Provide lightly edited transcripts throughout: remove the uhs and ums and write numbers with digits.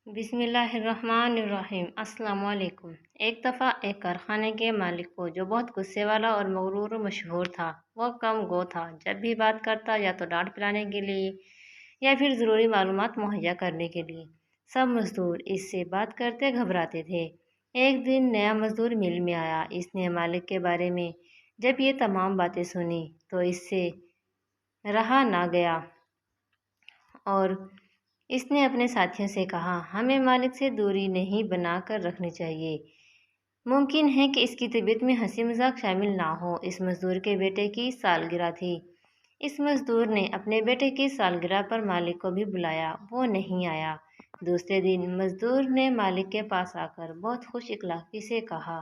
بسم اللہ الرحمن الرحیم۔ السلام علیکم۔ ایک دفعہ ایک کارخانے کے مالک کو، جو بہت غصے والا اور مغرور و مشہور تھا، وہ کم گو تھا۔ جب بھی بات کرتا یا تو ڈانٹ پلانے کے لیے یا پھر ضروری معلومات مہیا کرنے کے لیے۔ سب مزدور اس سے بات کرتے گھبراتے تھے۔ ایک دن نیا مزدور مل میں آیا۔ اس نے مالک کے بارے میں جب یہ تمام باتیں سنی تو اس سے رہا نہ گیا اور اس نے اپنے ساتھیوں سے کہا، ہمیں مالک سے دوری نہیں بنا کر رکھنی چاہیے۔ ممکن ہے کہ اس کی طبیعت میں ہنسی مذاق شامل نہ ہو۔ اس مزدور کے بیٹے کی سالگرہ تھی۔ اس مزدور نے اپنے بیٹے کی سالگرہ پر مالک کو بھی بلایا، وہ نہیں آیا۔ دوسرے دن مزدور نے مالک کے پاس آ کر بہت خوش اخلاقی سے کہا،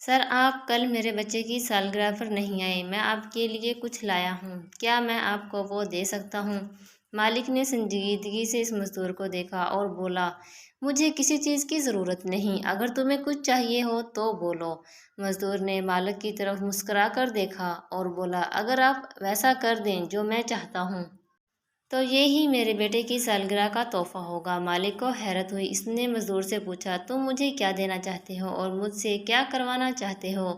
سر، آپ کل میرے بچے کی سالگرہ پر نہیں آئے۔ میں آپ کے لیے کچھ لایا ہوں، کیا میں آپ کو وہ دے سکتا ہوں؟ مالک نے سنجیدگی سے اس مزدور کو دیکھا اور بولا، مجھے کسی چیز کی ضرورت نہیں، اگر تمہیں کچھ چاہیے ہو تو بولو۔ مزدور نے مالک کی طرف مسکرا کر دیکھا اور بولا، اگر آپ ویسا کر دیں جو میں چاہتا ہوں تو یہی میرے بیٹے کی سالگرہ کا تحفہ ہوگا۔ مالک کو حیرت ہوئی۔ اس نے مزدور سے پوچھا، تم مجھے کیا دینا چاہتے ہو اور مجھ سے کیا کروانا چاہتے ہو؟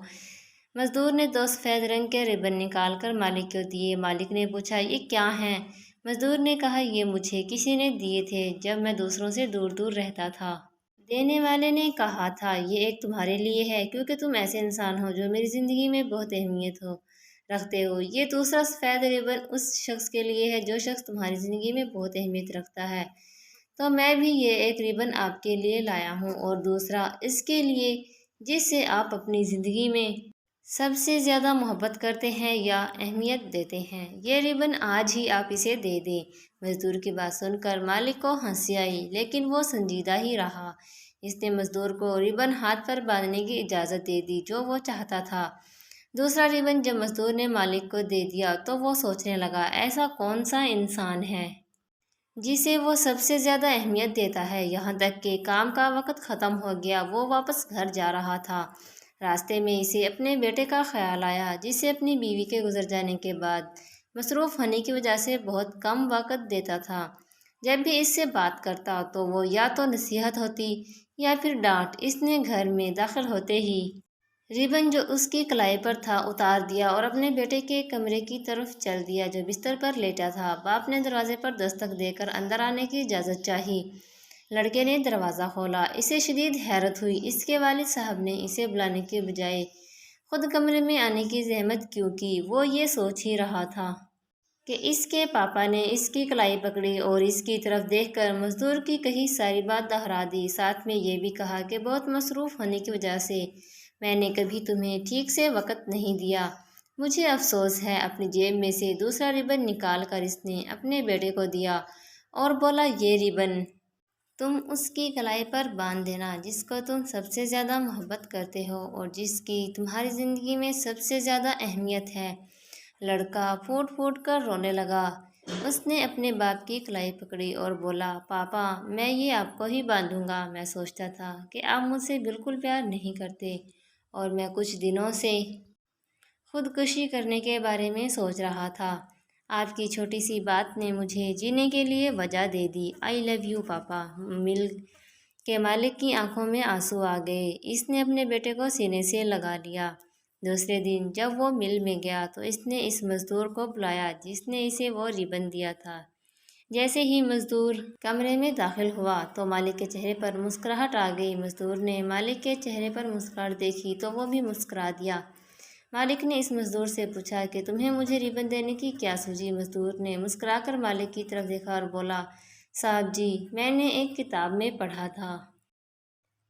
مزدور نے 2 سفید رنگ کے ربن نکال کر مالک کو دیے۔ مالک نے پوچھا، یہ کیا ہیں؟ مزدور نے کہا، یہ مجھے کسی نے دیے تھے جب میں دوسروں سے دور دور رہتا تھا۔ دینے والے نے کہا تھا، یہ ایک تمہارے لیے ہے کیونکہ تم ایسے انسان ہو جو میری زندگی میں بہت اہمیت رکھتے ہو۔ یہ دوسرا سفید ربن اس شخص کے لیے ہے جو شخص تمہاری زندگی میں بہت اہمیت رکھتا ہے۔ تو میں بھی یہ ایک ربن آپ کے لیے لایا ہوں اور دوسرا اس کے لیے جس سے آپ اپنی زندگی میں سب سے زیادہ محبت کرتے ہیں یا اہمیت دیتے ہیں۔ یہ ربن آج ہی آپ اسے دے دیں۔ مزدور کی بات سن کر مالک کو ہنسی آئی، لیکن وہ سنجیدہ ہی رہا۔ اس نے مزدور کو ربن ہاتھ پر باندھنے کی اجازت دے دی جو وہ چاہتا تھا۔ دوسرا ربن جب مزدور نے مالک کو دے دیا تو وہ سوچنے لگا، ایسا کون سا انسان ہے جسے وہ سب سے زیادہ اہمیت دیتا ہے؟ یہاں تک کہ کام کا وقت ختم ہو گیا، وہ واپس گھر جا رہا تھا۔ راستے میں اسے اپنے بیٹے کا خیال آیا، جسے اپنی بیوی کے گزر جانے کے بعد مصروف ہونے کی وجہ سے بہت کم وقت دیتا تھا۔ جب بھی اس سے بات کرتا تو وہ یا تو نصیحت ہوتی یا پھر ڈانٹ۔ اس نے گھر میں داخل ہوتے ہی ربن جو اس کی کلائی پر تھا اتار دیا اور اپنے بیٹے کے کمرے کی طرف چل دیا جو بستر پر لیٹا تھا۔ باپ نے دروازے پر دستک دے کر اندر آنے کی اجازت چاہی۔ لڑکے نے دروازہ کھولا۔ اسے شدید حیرت ہوئی۔ اس کے والد صاحب نے اسے بلانے کے بجائے خود کمرے میں آنے کی زحمت کیوں کی؟ وہ یہ سوچ ہی رہا تھا کہ اس کے پاپا نے اس کی کلائی پکڑی اور اس کی طرف دیکھ کر مزدور کی کہی ساری بات دہرا دی، ساتھ میں یہ بھی کہا کہ بہت مصروف ہونے کی وجہ سے میں نے کبھی تمہیں ٹھیک سے وقت نہیں دیا، مجھے افسوس ہے۔ اپنی جیب میں سے دوسرا ربن نکال کر اس نے اپنے بیٹے کو دیا اور بولا، یہ ربن تم اس کی کلائی پر باندھ دینا جس کو تم سب سے زیادہ محبت کرتے ہو اور جس کی تمہاری زندگی میں سب سے زیادہ اہمیت ہے۔ لڑکا پھوٹ پھوٹ کر رونے لگا۔ اس نے اپنے باپ کی کلائی پکڑی اور بولا، پاپا، میں یہ آپ کو ہی باندھوں گا۔ میں سوچتا تھا کہ آپ مجھ سے بالکل پیار نہیں کرتے اور میں کچھ دنوں سے خودکشی کرنے کے بارے میں سوچ رہا تھا۔ آپ کی چھوٹی سی بات نے مجھے جینے کے لیے وجہ دے دی۔ آئی لو یو پاپا۔ مل کے مالک کی آنکھوں میں آنسو آ گئے۔ اس نے اپنے بیٹے کو سینے سے لگا لیا۔ دوسرے دن جب وہ مل میں گیا تو اس نے اس مزدور کو بلایا جس نے اسے وہ ربن دیا تھا۔ جیسے ہی مزدور کمرے میں داخل ہوا تو مالک کے چہرے پر مسکراہٹ آ گئی۔ مزدور نے مالک کے چہرے پر مسکراہٹ دیکھی تو وہ بھی مسکرا دیا۔ مالک نے اس مزدور سے پوچھا کہ تمہیں مجھے ربن دینے کی کیا سوجی؟ مزدور نے مسکرا کر مالک کی طرف دیکھا اور بولا، صاحب جی، میں نے ایک کتاب میں پڑھا تھا۔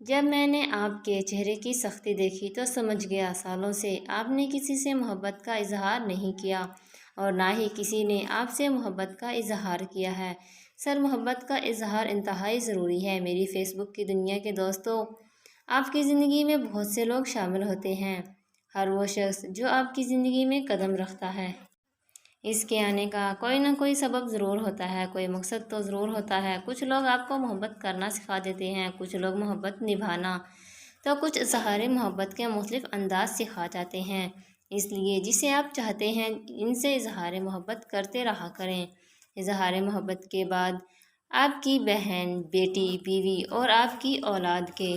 جب میں نے آپ کے چہرے کی سختی دیکھی تو سمجھ گیا سالوں سے آپ نے کسی سے محبت کا اظہار نہیں کیا اور نہ ہی کسی نے آپ سے محبت کا اظہار کیا ہے۔ سر، محبت کا اظہار انتہائی ضروری ہے۔ میری فیس بک کی دنیا کے دوستوں، آپ کی زندگی میں بہت سے لوگ شامل ہوتے ہیں۔ ہر وہ شخص جو آپ کی زندگی میں قدم رکھتا ہے، اس کے آنے کا کوئی نہ کوئی سبب ضرور ہوتا ہے، کوئی مقصد تو ضرور ہوتا ہے۔ کچھ لوگ آپ کو محبت کرنا سکھا دیتے ہیں، کچھ لوگ محبت نبھانا، تو کچھ اظہار محبت کے مختلف انداز سکھا جاتے ہیں۔ اس لیے جسے آپ چاہتے ہیں ان سے اظہار محبت کرتے رہا کریں۔ اظہار محبت کے بعد آپ کی بہن، بیٹی، بیوی اور آپ کی اولاد کے۔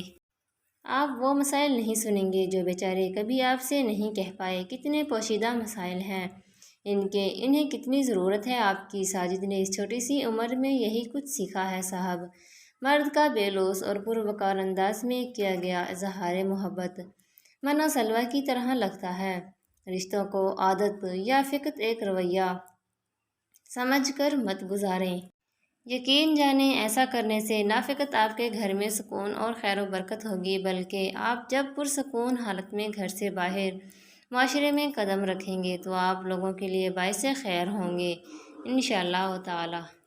آپ وہ مسائل نہیں سنیں گے جو بیچارے کبھی آپ سے نہیں کہہ پائے۔ کتنے پوشیدہ مسائل ہیں انہیں کتنی ضرورت ہے آپ کی۔ ساجد نے اس چھوٹی سی عمر میں یہی کچھ سیکھا ہے صاحب۔ مرد کا بے لوث اور پروقار انداز میں کیا گیا اظہار محبت منو سلوہ کی طرح لگتا ہے۔ رشتوں کو عادت یا فقط ایک رویہ سمجھ کر مت گزاریں۔ یقین جانیں ایسا کرنے سے نہ فقط آپ کے گھر میں سکون اور خیر و برکت ہوگی، بلکہ آپ جب پرسکون حالت میں گھر سے باہر معاشرے میں قدم رکھیں گے تو آپ لوگوں کے لیے باعث خیر ہوں گے انشاءاللہ تعالی۔